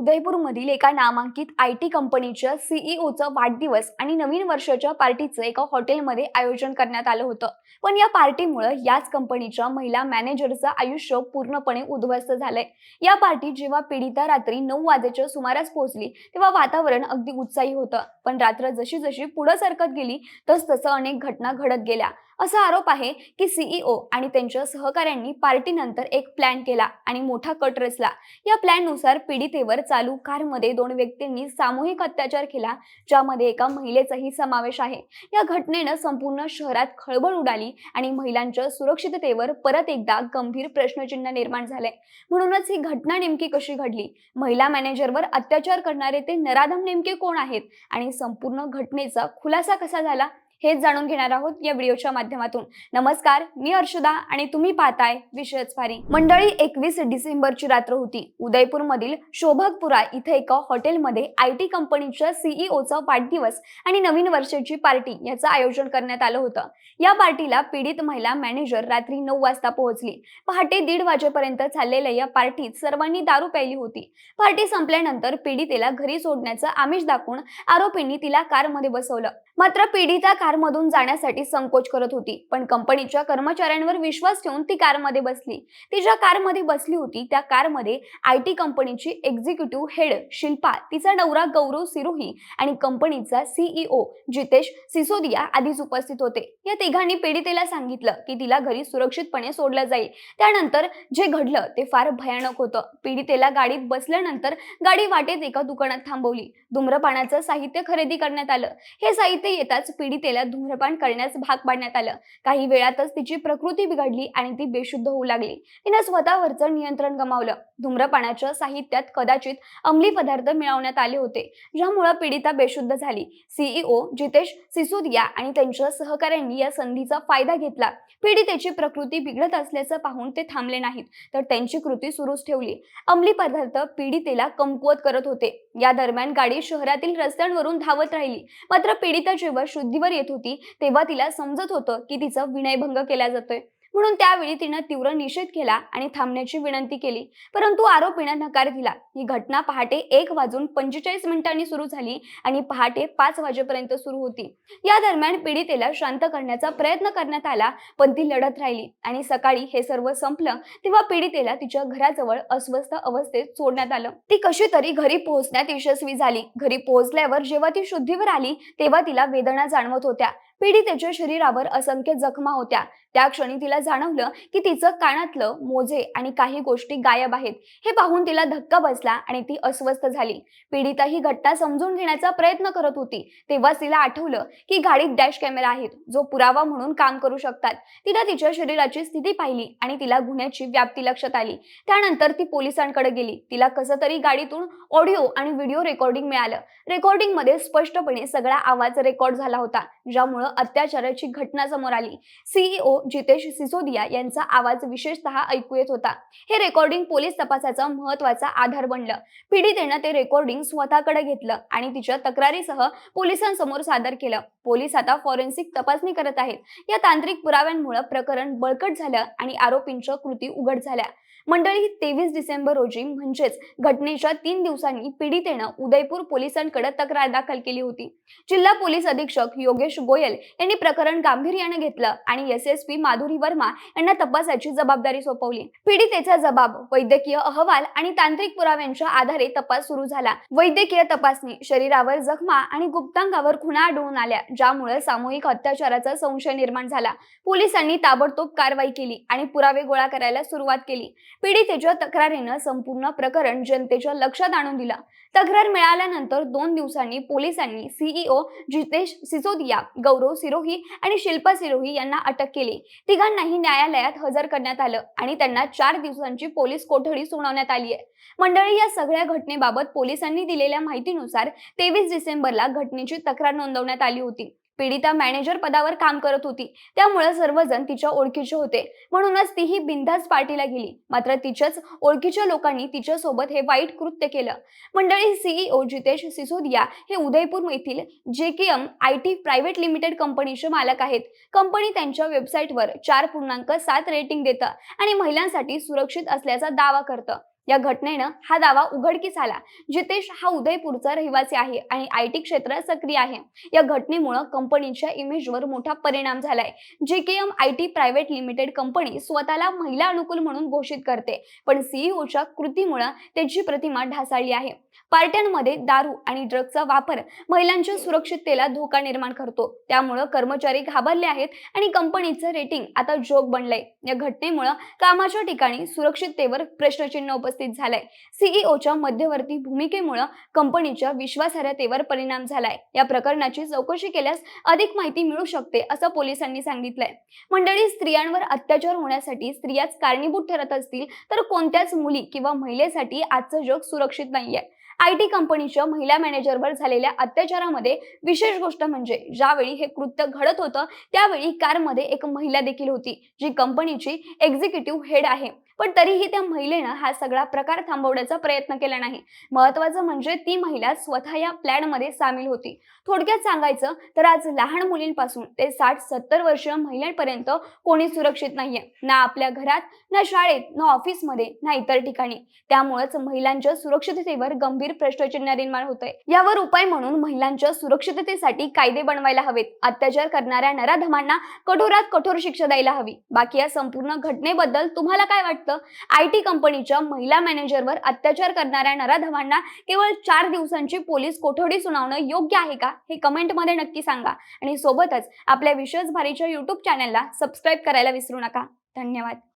उदयपूरमधील एका नामांकित आयटी कंपनीच्या सीईओचा वाढदिवस आणि नवीन वर्षाच्या पार्टीचं एका हॉटेलमध्ये आयोजन करण्यात आलं होतं। पण या पार्टीमुळे याच कंपनीच्या महिला मॅनेजरचं आयुष्य पूर्णपणे उद्ध्वस्त झालंय। या पार्टीत जेव्हा पीडिता रात्री 9 वाजेच्या सुमारास पोहोचली तेव्हा वातावरण अगदी उत्साही होतं। पण रात्र जशी जशी पुढे सरकत गेली तसतसं अनेक घटना घडत गेल्या। असा आरोप आहे की सीईओ आणि त्यांच्या सहकाऱ्यांनी पार्टीनंतर एक प्लॅन केला आणि मोठा कट रचला। या प्लॅननुसार पीडितेवर चालू कारमध्ये 2 व्यक्तींनी सामूहिक अत्याचार केला, ज्यामध्ये एका महिलेचाही समावेश आहे। या घटनेनं संपूर्ण शहरात खळबळ उडाली आणि महिलांच्या सुरक्षिततेवर परत एकदा गंभीर प्रश्नचिन्ह निर्माण झाले। म्हणूनच ही घटना नेमकी कशी घडली, महिला मॅनेजरवर अत्याचार करणारे ते नराधम नेमके कोण आहेत आणि संपूर्ण घटनेचा खुलासा कसा झाला, हेच जाणून घेणार आहोत या व्हिडिओच्या माध्यमातून। नमस्कार, मी अर्शुदा आणि तुम्ही पाहताय विषयच भारी। मंडळी, 21 डिसेंबरची रात्र होती। उदयपूरमधील शोभकपुरा इथे एका हॉटेलमध्ये आयटी कंपनीच्या सीईओचा वाढदिवस आणि नवीन वर्षाची पार्टी याचं आयोजन करण्यात आलं होतं। या पार्टीला पीडित महिला मॅनेजर रात्री 9 वाजता पोहोचली। पहाटे 1:30 वाजेपर्यंत चाललेल्या या पार्टीत सर्वांनी दारू प्यायली होती। पार्टी संपल्यानंतर पीडितेला घरी सोडण्याचं आमिष दाखवून आरोपींनी तिला कारमध्ये बसवलं। मात्र पीडिता कारमधून जाण्यासाठी संकोच करत होती, पण कंपनीच्या कर्मचाऱ्यांवर विश्वास ठेवून ती कारमध्ये बसली। ती ज्या कारमध्ये बसली होती त्या कारमध्ये आयटी कंपनीची एक्झिक्युटिव्ह हेड शिल्पा, तिचा नवरा गौरव सिरोही आणि कंपनीचा सीईओ जितेश सिसोदिया आधीच उपस्थित होते। या तिघांनी पीडितेला सांगितलं की तिला घरी सुरक्षितपणे सोडलं जाईल। त्यानंतर जे घडलं ते फार भयानक होतं। पीडितेला गाडीत बसल्यानंतर गाडी वाटेत एका दुकानात थांबवली। धूम्रपानाचं साहित्य खरेदी करण्यात आलं। हे साहित्य येताच पीडितेला धूम्रपान करण्यास भाग पाडण्यात आलं। काही वेळातच तिची प्रकृती बिघडली आणि ती बेशुद्ध होऊ लागली। तिने स्वतःवरचं नियंत्रण गमावलं। धूम्रपानाच्या साहित्यात कदाचित अंमली पदार्थ मिळवण्यात आले होते, ज्यामुळे पीडिता बेशुद्ध झाली। सीईओ जितेश सिसोदिया आणि त्यांच्या सहकाऱ्यांनी या संधीचा फायदा घेतला। पीडितेची प्रकृती बिघडत असल्याचं पाहून ते थांबले नाहीत, तर त्यांची कृती सुरूच ठेवली। अंमली पदार्थ पीडितेला कमकुवत करत होते। या दरम्यान गाडी शहरातील रस्त्यांवरून धावत राहिली। मात्र पीडिता जेव्हा शुद्धीवर येत होती तेव्हा तिला समजत होतं की तिचा विनयभंग केला जातोय, म्हणून त्यावेळी तिने तीव्र निषेध केला आणि थांबण्याची विनंती केली, परंतु आरोपीने नकार दिला। ही घटना पहाटे 1:45 सुरू झाली आणि पहाटे 5 वाजेपर्यंत सुरू होती। या दरम्यान पीडितेला शांत करण्याचा प्रयत्न करण्यात आला, पण ती लढत राहिली आणि सकाळी हे सर्व संपलं तेव्हा पीडितेला तिच्या घराजवळ अस्वस्थ अवस्थेत सोडण्यात आलं। ती कशी तरी घरी पोहोचण्यात यशस्वी झाली। घरी पोहोचल्यावर जेव्हा ती शुद्धीवर आली तेव्हा तिला वेदना जाणवत होत्या। पीडितेच्या शरीरावर असंख्य जखमा होत्या। त्या क्षणी तिला जाणवलं की तिचं कानातलं, मोजे आणि काही गोष्टी गायब आहेत। हे पाहून तिला धक्का बसला आणि ती अस्वस्थ झाली। पीडिता ही घटना समजून घेण्याचा प्रयत्न करत होती तेव्हा तिला आठवलं की गाडीत डॅश कॅमेरा आहेत, जो पुरावा म्हणून काम करू शकतात। तिने तिच्या शरीराची स्थिती पाहिली आणि तिला गुन्ह्याची व्याप्ती लक्षात आली। त्यानंतर ती पोलिसांकडे गेली। तिला कसं तरी गाडीतून ऑडिओ आणि व्हिडिओ रेकॉर्डिंग मिळालं। रेकॉर्डिंगमध्ये स्पष्टपणे सगळा आवाज रेकॉर्ड झाला होता, ज्यामुळे अत्याचाराची घटना समोर आली। सीईओ जितेश सिसोदिया यांचा आवाज विशेषतः ऐकू येत होता। हे रेकॉर्डिंग पोलीस तपासाचा महत्त्वाचा आधार बनलं। पीडितेनं ते रेकॉर्डिंग स्वतःकडे घेतलं आणि तिच्या तक्रारीसह पोलिसांसमोर सादर केलं। पोलीस आता फॉरेन्सिक तपासणी करत आहेत। या तांत्रिक पुराव्यांमुळे प्रकरण बळकट झालं आणि आरोपींच्या कृती उघड झाल्या। मंडळी, 23 डिसेंबर रोजी म्हणजेच घटनेच्या 3 दिवसांनी पीडितेनं उदयपूर पोलिसांकडे तक्रार दाखल केली होती। जिल्हा पोलीस अधीक्षक योगेश गोयल यांनी प्रकरण गांभीर्याने घेतलं आणि एसएसपी माधुरी वर्मा यांना तपासाची जबाबदारी सोपवली। पीडितेचा जबाब, वैद्यकीय अहवाल आणि तांत्रिक पुराव्यांच्या आधारे तपास सुरू झाला। वैद्यकीय तपासणी, शरीरावर जखमा आणि गुप्तांगावर खुणा आढळून आल्या, ज्यामुळे सामूहिक अत्याचाराचा संशय निर्माण झाला। पोलिसांनी ताबडतोब कारवाई केली आणि पुरावे गोळा करायला सुरुवात केली। पीडितेच्या तक्रारीनं संपूर्ण प्रकरण जनतेच्या लक्षात आणून दिलं। तक्रार मिळाल्यानंतर 2 दिवसांनी पोलिसांनी सीईओ जितेश सिसोदिया, गौरव सिरोही आणि शिल्पा सिरोही यांना अटक केली। तिघांनाही न्यायालयात हजर करण्यात आलं आणि त्यांना 4 दिवसांची पोलीस कोठडी सुनावण्यात आली आहे। मंडळी, या सगळ्या घटनेबाबत पोलिसांनी दिलेल्या माहितीनुसार 23 डिसेंबरला घटनेची तक्रार नोंदवण्यात आली होती। पीडिता मॅनेजर पदावर काम करत होती, त्यामुळे सर्वजण तिच्या ओळखीचे होते, म्हणूनच तीही बिनधास्त पार्टीला गेली। मात्र तिच्याच ओळखीच्या लोकांनी तिच्यासोबत हे वाईट कृत्य केलं। मंडळी, सीईओ जितेश सिसोदिया हे उदयपूर येथील जेकेएम आयटी प्रायव्हेट लिमिटेड कंपनीचे मालक आहेत। कंपनी त्यांच्या वेबसाईटवर 4.7 रेटिंग देतं आणि महिलांसाठी सुरक्षित असल्याचा दावा करतं। या घटनेनं हा दावा उघडकीस आला. जितेश हा उदयपूरचा रहिवासी आहे आणि आयटी क्षेत्रात सक्रिय आहे. या घटनेमुळे कंपनीच्या इमेजवर मोठा परिणाम झालाय. JKM IT private limited company स्वतःला महिला अनुकूल म्हणून घोषित करते, पण सीईओच्या कृतीमुळे त्याची प्रतिमा ढासळली आहे. पार्ट्यांमध्ये दारू आणि ड्रग्जचा वापर महिलांच्या सुरक्षिततेला धोका निर्माण करतो. त्यामुळे कर्मचारी घाबरले आहेत आणि कंपनीचं रेटिंग आता जोक बनलंय. या घटनेमुळे कामाच्या ठिकाणी सुरक्षिततेवर प्रश्नचिन्ह उपस्थित झालंय. सीईओच्या मध्यवर्ती भूमिकेमुळे कंपनीच्या विश्वासार्हतेवर परिणाम झालाय. या प्रकरणाची चौकशी केल्यास अधिक माहिती मिळू शकते, असं पोलिसांनी सांगितलंय. मंडळी, स्त्रियांवर अत्याचार होण्यासाठी स्त्रियाच कारणीभूत ठरत असतील तर कोणत्याच मुली किंवा महिलेसाठी आजचं जग सुरक्षित नाहीये. आयटी कंपनीच्या महिला मॅनेजरवर झालेल्या अत्याचारामध्ये विशेष गोष्ट म्हणजे ज्यावेळी हे कृत्य घडत होतं त्यावेळी कारमध्ये एक महिला देखील होती, जी कंपनीची एक्झिक्युटिव्ह हेड आहे. पण तरीही त्या महिलेनं हा सगळा प्रकार थांबवण्याचा प्रयत्न केला नाही. महत्त्वाचं म्हणजे ती महिला स्वतः या प्लॅनमध्ये सामील होती. थोडक्यात सांगायचं तर आज लहान मुलींपासून ते 60-70 वर्षीय महिलांपर्यंत कोणी सुरक्षित नाहीये, ना आपल्या घरात, ना शाळेत, ना ऑफिसमध्ये, ना इतर ठिकाणी. त्यामुळेच महिलांच्या सुरक्षिततेवर गंभीर प्रश्नचिन्ह निर्माण होतंय. यावर उपाय म्हणून महिलांच्या सुरक्षिततेसाठी कायदे बनवायला हवेत. अत्याचार करणाऱ्या नराधमांना कठोरात कठोर शिक्षा द्यायला हवी. बाकी या संपूर्ण घटनेबद्दल तुम्हाला काय वाटतं? आयटी कंपनीच्या महिला मॅनेजरवर अत्याचार करणाऱ्या नराधमांना केवळ 4 दिवसांची पोलीस कोठडी सुनावणं योग्य आहे का? हे कमेंटमध्ये नक्की सांगा आणि सोबतच आपल्या विशेष भारीच्या YouTube चॅनलला सबस्क्राईब करायला विसरू नका. धन्यवाद.